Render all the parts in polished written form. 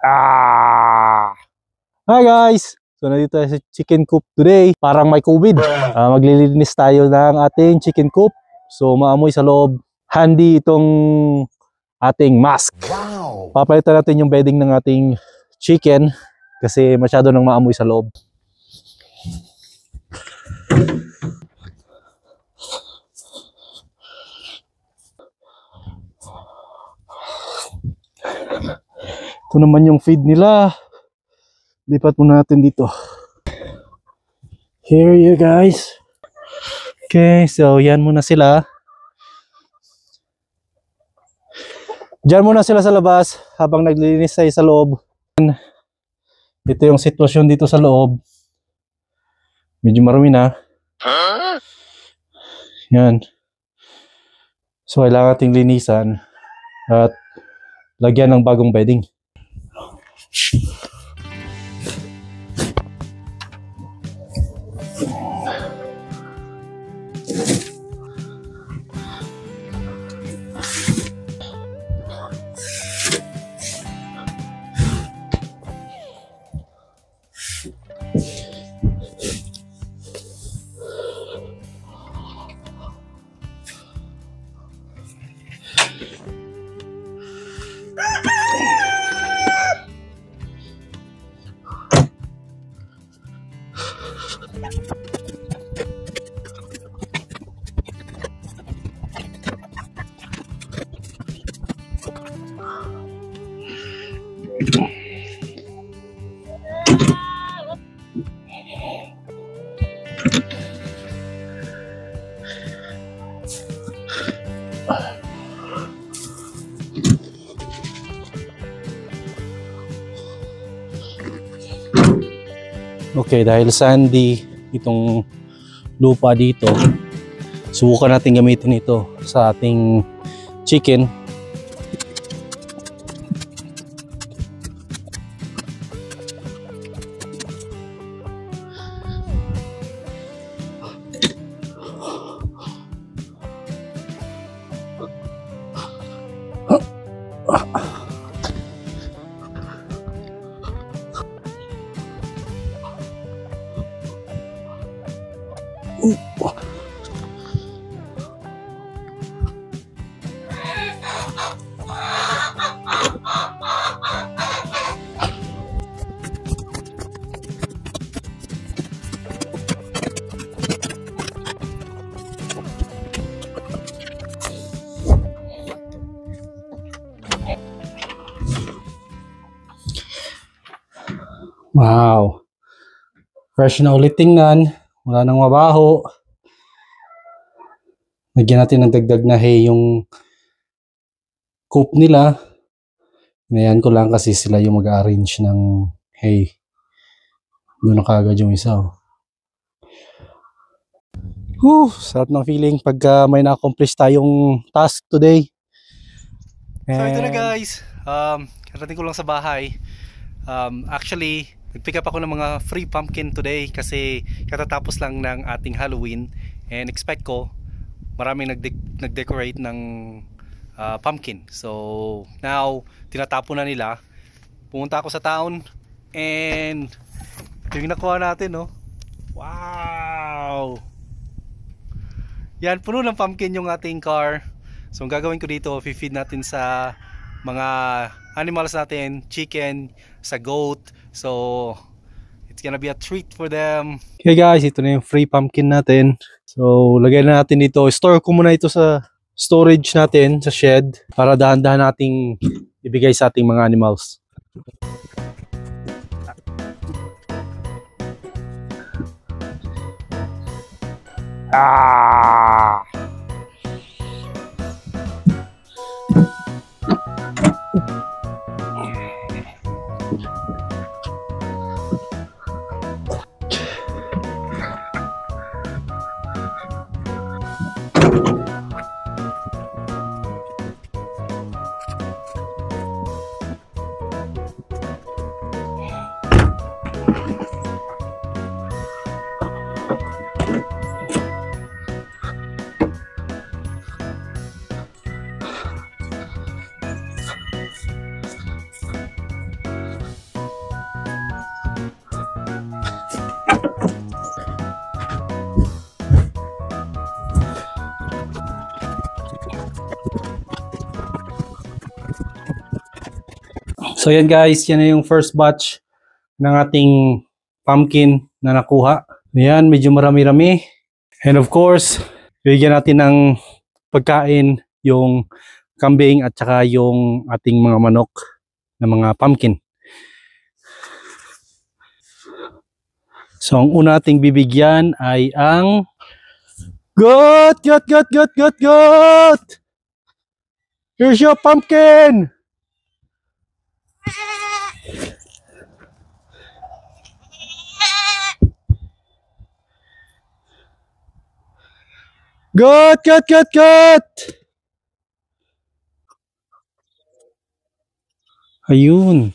Ah! Hi guys! So nandito tayo sa chicken coop today. Parang may COVID. Maglilinis tayo ng ating chicken coop. So maamoy sa loob. Handy itong ating mask. Wow! Papalitan natin yung bedding ng ating chicken kasi masyado nang maamoy sa loob. Ito naman yung feed nila. Lipat muna natin dito. Here you guys. Okay, so yan muna sila. Diyan muna sila sa labas habang naglilinis tayo sa loob. Ito yung sitwasyon dito sa loob. Medyo marumi na. Yan. So kailangan nating linisan at lagyan ng bagong bedding. Okay, dahil sandy itong lupa dito, subukan natin gamitin ito sa ating chicken. Wow! Fresh na ulit tingnan. Wala nang mabaho. Lagyan natin ng dagdag na hay yung coop nila. Ngayon ko lang kasi sila yung mag-arrange ng hay. Doon na kagad yung isa. Sarap ng feeling pagka may na-accomplish tayong task today. So ito na guys. Karating ko lang sa bahay. Actually, nag-pick up ako ng mga free pumpkin today kasi katatapos lang ng ating Halloween and expect ko maraming nag-decorate ng pumpkin. So now, tinatapon na nila. Pumunta ako sa town and ito yung nakuha natin, no? Wow! Yan, puno ng pumpkin yung ating car. So ang gagawin ko dito, feed natin sa mga animals natin, chicken, sa goat. So it's gonna be a treat for them. Okay guys, ito na yung free pumpkin natin. So lagay na natin dito. Store ko muna ito sa storage natin sa shed para dahan-dahan nating ibigay sa ating mga animals. Ah! So yan guys, yan na yung first batch ng ating pumpkin na nakuha. Ayan, medyo marami-rami. And of course, bigyan natin ng pagkain yung kambing at saka yung ating mga manok na mga pumpkin. So ang una nating bibigyan ay ang goat! Here's your pumpkin! Goat! Ayun.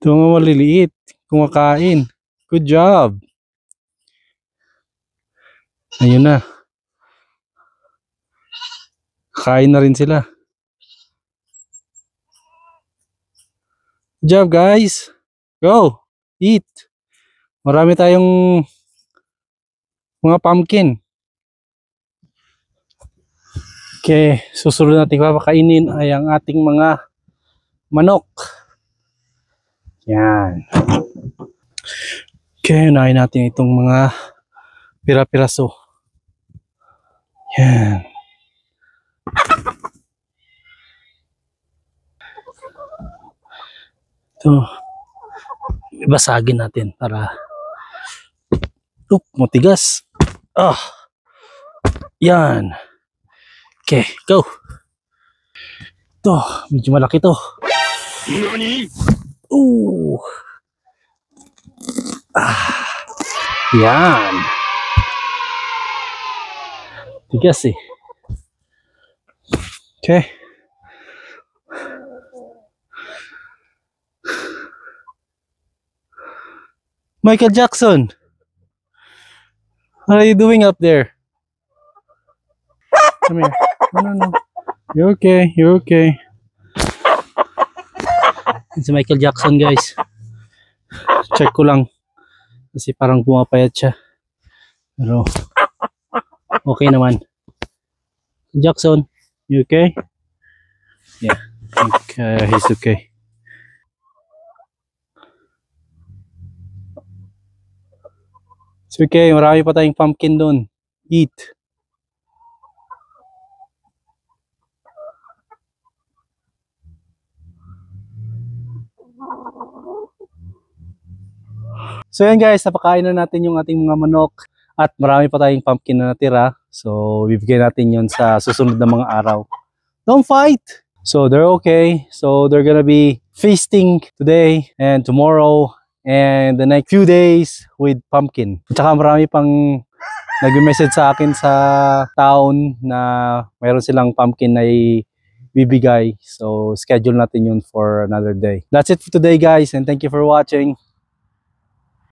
Ito mga maliliit. Kumakain. Good job. Ayun na. Kain na rin sila. Good job guys. Go. Eat. Marami tayong mga pumpkin. Okay. Susunod natin papakainin ay ang ating mga manok. Yan. Okay. Unahin natin itong mga pira-piraso. Yan. Ito. Ibasagin natin para matigas. Yan. Okay, go. Ito, medyo malaki to. Nani? Yan. Tigas eh. Okay. Michael Jackson, what are you doing up there? Come here. No. You're okay. Si Michael Jackson guys. Check ko lang. Kasi parang pumapayat siya. Pero okay naman. Jackson, you okay? Yeah. Okay, he's okay. It's okay, marami pa tayong pumpkin doon. Eat. So yan guys, napakain na natin yung ating mga manok at marami pa tayong pumpkin na natira. So bibigyan natin yun sa susunod na mga araw. Don't fight! So they're okay. So they're gonna be feasting today and tomorrow and the next few days with pumpkin. At saka marami pang nag-message sa akin sa town na mayroon silang pumpkin na ibibigay. So schedule natin yun for another day. That's it for today guys and thank you for watching.